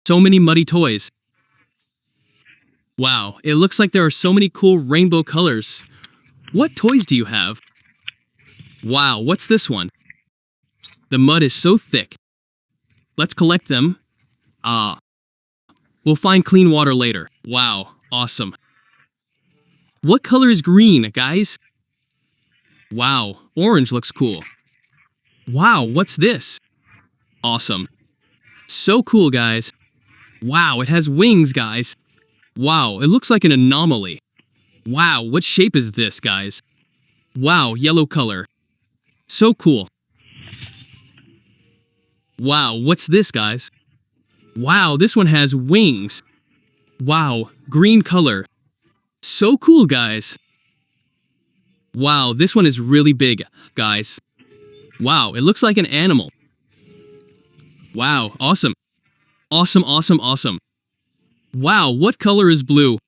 So many muddy toys. Wow, it looks like there are so many cool rainbow colors. What toys do you have? Wow, what's this one? The mud is so thick. Let's collect them. We'll find clean water later. Wow, awesome. What color is green, guys? Wow, orange looks cool. Wow, what's this? Awesome. So cool, guys. Wow, it has wings, guys. Wow, it looks like an anomaly. Wow, what shape is this, guys? Wow, yellow color. So cool. Wow, what's this, guys? Wow, this one has wings. Wow, green color. So cool, guys. Wow, this one is really big, guys. Wow, it looks like an animal. Wow, awesome. Awesome, awesome, awesome. Wow, what color is blue?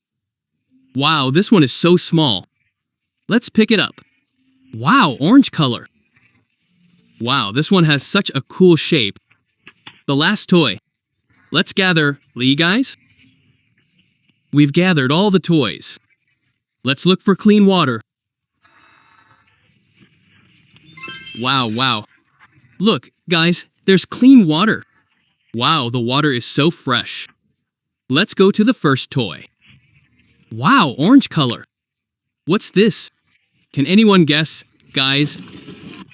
Wow, this one is so small. Let's pick it up. Wow, orange color. Wow, this one has such a cool shape. The last toy. Let's gather, guys. We've gathered all the toys. Let's look for clean water. Wow, wow. Look, guys, there's clean water. Wow, the water is so fresh. Let's go to the first toy. Wow, orange color. What's this? Can anyone guess, guys?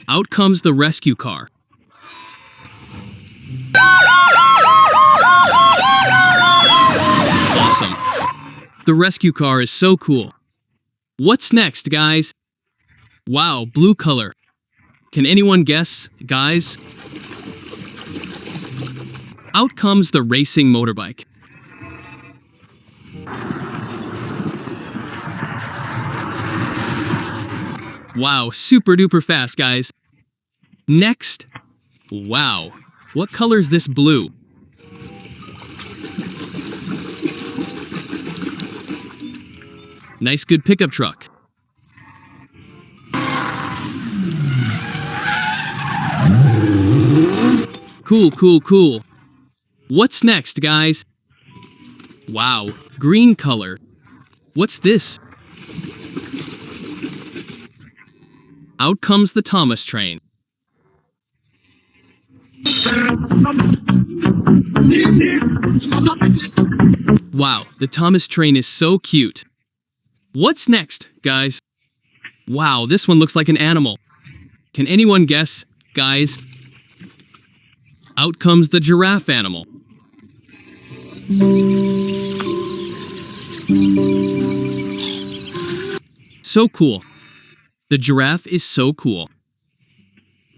Out comes the rescue car. Awesome. The rescue car is so cool. What's next, guys? Wow, blue color. Can anyone guess, guys? Out comes the racing motorbike. Wow, super duper fast, guys. Next. Wow, what color is this blue? Nice, good pickup truck. Cool, cool, cool. What's next, guys? Wow, green color. What's this? Out comes the Thomas train. Wow, the Thomas train is so cute. What's next, guys? Wow, this one looks like an animal. Can anyone guess, guys? Out comes the giraffe animal. So cool. The giraffe is so cool.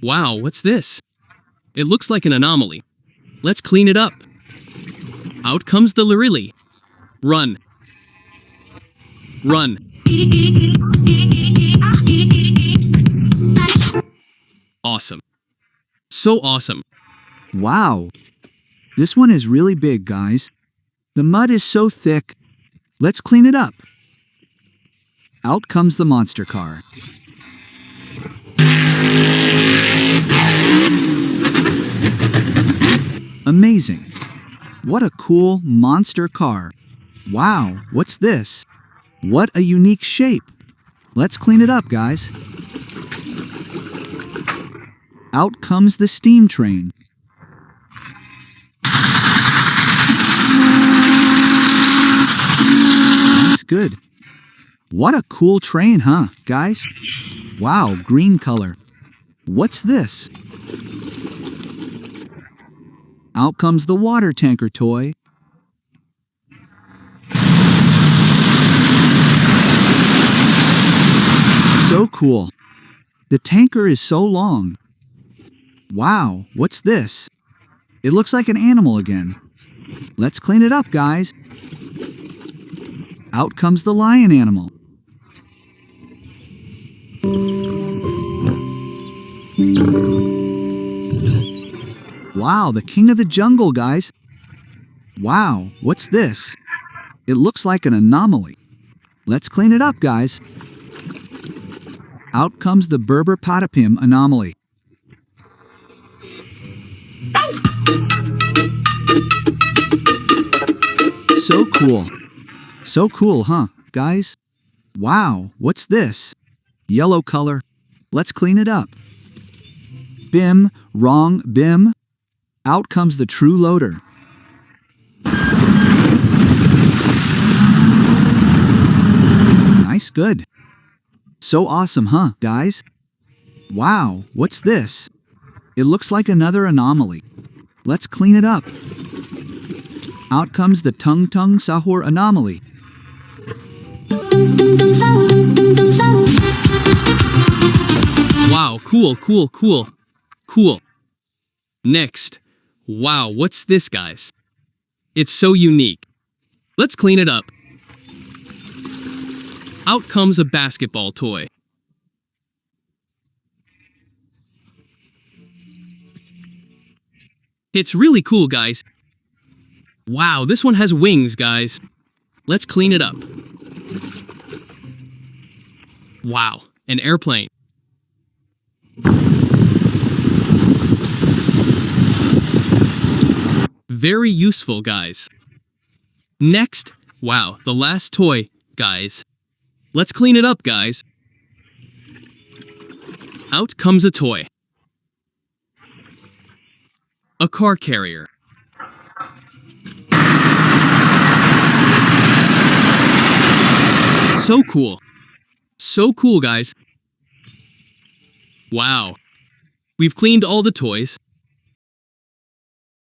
Wow, what's this? It looks like an anomaly. Let's clean it up. Out comes the lorry. Run. Run. Awesome. So awesome. Wow. This one is really big, guys. The mud is so thick. Let's clean it up. Out comes the monster car. Amazing. What a cool monster car. Wow, what's this? What a unique shape. Let's clean it up, guys. Out comes the steam train. That's good. What a cool train, huh, guys? Wow, green color. What's this? Out comes the water tanker toy. So cool. The tanker is so long. Wow, what's this? It looks like an animal again. Let's clean it up, guys. Out comes the lion animal. Wow, the king of the jungle, guys. Wow, what's this? It looks like an anomaly. Let's clean it up, guys. Out comes the Berber Patapim anomaly. so cool. So cool, huh, guys? Wow, what's this? Yellow color. Let's clean it up. Bim, wrong, bim. Out comes the true loader. Nice, good. So awesome, huh, guys? Wow, what's this? It looks like another anomaly. Let's clean it up. Out comes the tung tung sahur anomaly. Wow, cool, cool, cool. Cool. Next. Wow, what's this, guys? It's so unique. Let's clean it up. Out comes a basketball toy. It's really cool, guys. Wow, this one has wings, guys. Let's clean it up. Wow, an airplane. Very useful, guys. Next, wow, the last toy, guys. Let's clean it up, guys. Out comes a toy. A car carrier. So cool. So cool, guys. Wow. We've cleaned all the toys.